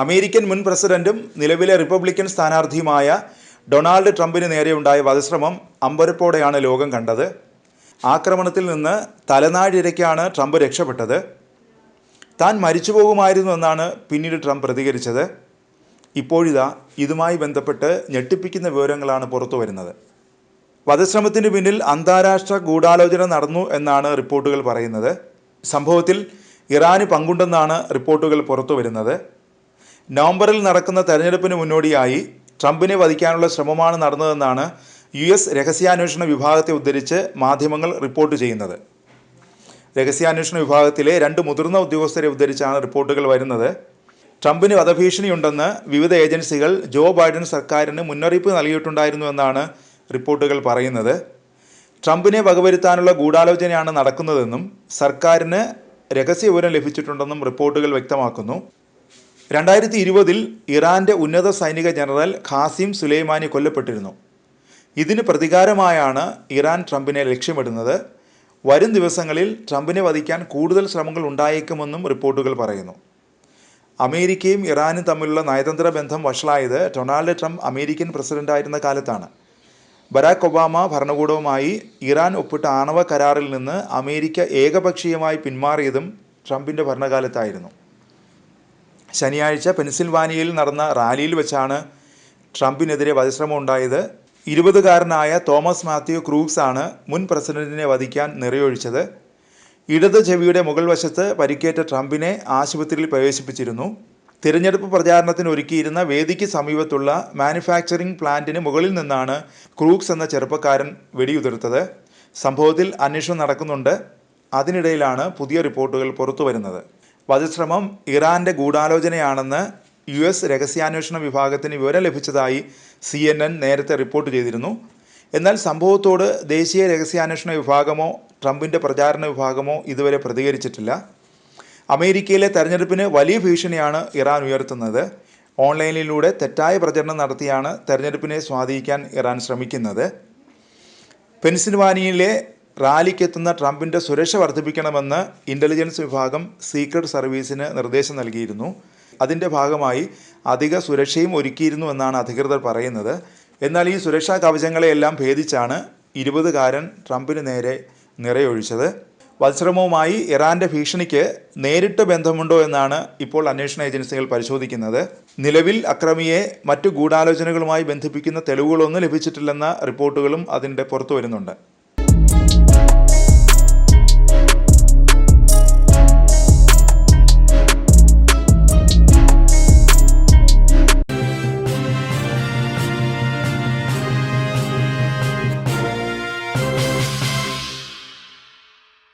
American മുൻ പ്രസിഡന്റും നിലവിലെ റിപ്പബ്ലിക്കൻ സ്ഥാനാർത്ഥിയുമായ ഡൊണാൾഡ് ട്രംപിന് നേരെയുണ്ടായ വധശ്രമം അമ്പരപ്പോടെയാണ് ലോകം കണ്ടത്. ആക്രമണത്തിൽ നിന്ന് തലനാരിഴയ്ക്കാണ് ട്രംപ് രക്ഷപ്പെട്ടത്. താൻ മരിച്ചുപോകുമായിരുന്നുവെന്നാണ് പിന്നീട് ട്രംപ് പ്രതികരിച്ചത്. ഇപ്പോഴിതാ ഇതുമായി ബന്ധപ്പെട്ട് ഞെട്ടിപ്പിക്കുന്ന വിവരങ്ങളാണ് പുറത്തു വരുന്നത്. വധശ്രമത്തിന് പിന്നിൽ അന്താരാഷ്ട്ര ഗൂഢാലോചന നടന്നു എന്നാണ് റിപ്പോർട്ടുകൾ പറയുന്നത്. സംഭവത്തിൽ ഇറാന് പങ്കുണ്ടെന്നാണ് റിപ്പോർട്ടുകൾ പുറത്തു വരുന്നത്. നവംബറിൽ നടക്കുന്ന തെരഞ്ഞെടുപ്പിന് മുന്നോടിയായി ട്രംപിനെ വധിക്കാനുള്ള ശ്രമമാണ് നടന്നതെന്നാണ് US രഹസ്യാന്വേഷണ വിഭാഗത്തെ ഉദ്ധരിച്ച് മാധ്യമങ്ങൾ റിപ്പോർട്ട് ചെയ്യുന്നത്. രഹസ്യാന്വേഷണ വിഭാഗത്തിലെ 2 മുതിർന്ന ഉദ്യോഗസ്ഥരെ ഉദ്ധരിച്ചാണ് റിപ്പോർട്ടുകൾ വരുന്നത്. ട്രംപിന് വധഭീഷണിയുണ്ടെന്ന് വിവിധ ഏജൻസികൾ ജോ ബൈഡൻ സർക്കാരിന് മുന്നറിയിപ്പ് നൽകിയിട്ടുണ്ടായിരുന്നുവെന്നാണ് റിപ്പോർട്ടുകൾ പറയുന്നത്. ട്രംപിനെ വകവരുത്താനുള്ള ഗൂഢാലോചനയാണ് നടക്കുന്നതെന്നും സർക്കാരിന് രഹസ്യ വിവരം ലഭിച്ചിട്ടുണ്ടെന്നും റിപ്പോർട്ടുകൾ വ്യക്തമാക്കുന്നു. 2020 ഇറാന്റെ ഉന്നത സൈനിക ജനറൽ ഖാസിം സുലൈമാനി കൊല്ലപ്പെട്ടിരുന്നു. ഇതിന് പ്രതികാരമായാണ് ഇറാൻ ട്രംപിനെ ലക്ഷ്യമിടുന്നത്. വരും ദിവസങ്ങളിൽ ട്രംപിനെ വധിക്കാൻ കൂടുതൽ ശ്രമങ്ങൾ ഉണ്ടായേക്കുമെന്നും റിപ്പോർട്ടുകൾ പറയുന്നു. അമേരിക്കയും ഇറാനും തമ്മിലുള്ള നയതന്ത്ര ബന്ധം വഷളായത് ഡൊണാൾഡ് ട്രംപ് അമേരിക്കൻ പ്രസിഡന്റായിരുന്ന കാലത്താണ്. ബരാക് ഒബാമ ഭരണകൂടവുമായി ഇറാൻ ഒപ്പിട്ട ആണവ കരാറിൽ നിന്ന് അമേരിക്ക ഏകപക്ഷീയമായി പിന്മാറിയതും ട്രംപിൻ്റെ ഭരണകാലത്തായിരുന്നു. ശനിയാഴ്ച പെൻസിൽവാനിയയിൽ നടന്ന റാലിയിൽ വെച്ചാണ് ട്രംപിനെതിരെ വധശ്രമം ഉണ്ടായത്. 20-കാരനായ തോമസ് മാത്യു ക്രൂക്സ് ആണ് മുൻ പ്രസിഡന്റിനെ വധിക്കാൻ നിറയൊഴിച്ചത്. ഇടത് ചെവിയുടെ മുകൾ വശത്ത് പരിക്കേറ്റ ട്രംപിനെ ആശുപത്രിയിൽ പ്രവേശിപ്പിച്ചിരുന്നു. തിരഞ്ഞെടുപ്പ് പ്രചാരണത്തിന് ഒരുക്കിയിരുന്ന വേദിക്ക് സമീപത്തുള്ള മാനുഫാക്ചറിംഗ് പ്ലാന്റിന് മുകളിൽ നിന്നാണ് ക്രൂക്സ് എന്ന ചെറുപ്പക്കാരൻ വെടിയുതിർത്തത്. സംഭവത്തിൽ അന്വേഷണം നടക്കുന്നുണ്ട്. അതിനിടയിലാണ് പുതിയ റിപ്പോർട്ടുകൾ പുറത്തു വരുന്നത്. വധശ്രമം ഇറാന്റെ ഗൂഢാലോചനയാണെന്ന് US രഹസ്യാന്വേഷണ വിഭാഗത്തിന് വിവരം ലഭിച്ചതായി CNN നേരത്തെ റിപ്പോർട്ട് ചെയ്തിരുന്നു. എന്നാൽ സംഭവത്തോട് ദേശീയ രഹസ്യാന്വേഷണ വിഭാഗമോ ട്രംപിൻ്റെ പ്രചാരണ വിഭാഗമോ ഇതുവരെ പ്രതികരിച്ചിട്ടില്ല. അമേരിക്കയിലെ തെരഞ്ഞെടുപ്പിന് വലിയ ഭീഷണിയാണ് ഇറാൻ ഉയർത്തുന്നത്. ഓൺലൈനിലൂടെ തെറ്റായ പ്രചരണം നടത്തിയാണ് തെരഞ്ഞെടുപ്പിനെ സ്വാധീനിക്കാൻ ഇറാൻ ശ്രമിക്കുന്നത്. പെൻസിൽവാനിയയിലെ റാലിക്കെത്തുന്ന ട്രംപിൻ്റെ സുരക്ഷ വർദ്ധിപ്പിക്കണമെന്ന് ഇൻ്റലിജൻസ് വിഭാഗം സീക്രട്ട് സർവീസിന് നിർദ്ദേശം നൽകിയിരുന്നു. അതിൻ്റെ ഭാഗമായി അധിക സുരക്ഷയും ഒരുക്കിയിരുന്നു എന്നാണ് അധികൃതർ പറയുന്നത്. എന്നാൽ ഈ സുരക്ഷാ കവചങ്ങളെയെല്ലാം ഭേദിച്ചാണ് 20-കാരൻ ട്രംപിന് നേരെ നിറയൊഴിച്ചത്. വധശ്രമവുമായി ഇറാന്റെ ഭീഷണിക്ക് നേരിട്ട് ബന്ധമുണ്ടോ എന്നാണ് ഇപ്പോൾ അന്വേഷണ ഏജൻസികൾ പരിശോധിക്കുന്നത്. നിലവിൽ അക്രമിയെ മറ്റു ഗൂഢാലോചനകളുമായി ബന്ധിപ്പിക്കുന്ന തെളിവുകളൊന്നും ലഭിച്ചിട്ടില്ലെന്ന റിപ്പോർട്ടുകളും അതിൻ്റെ പുറത്തു വരുന്നുണ്ട്.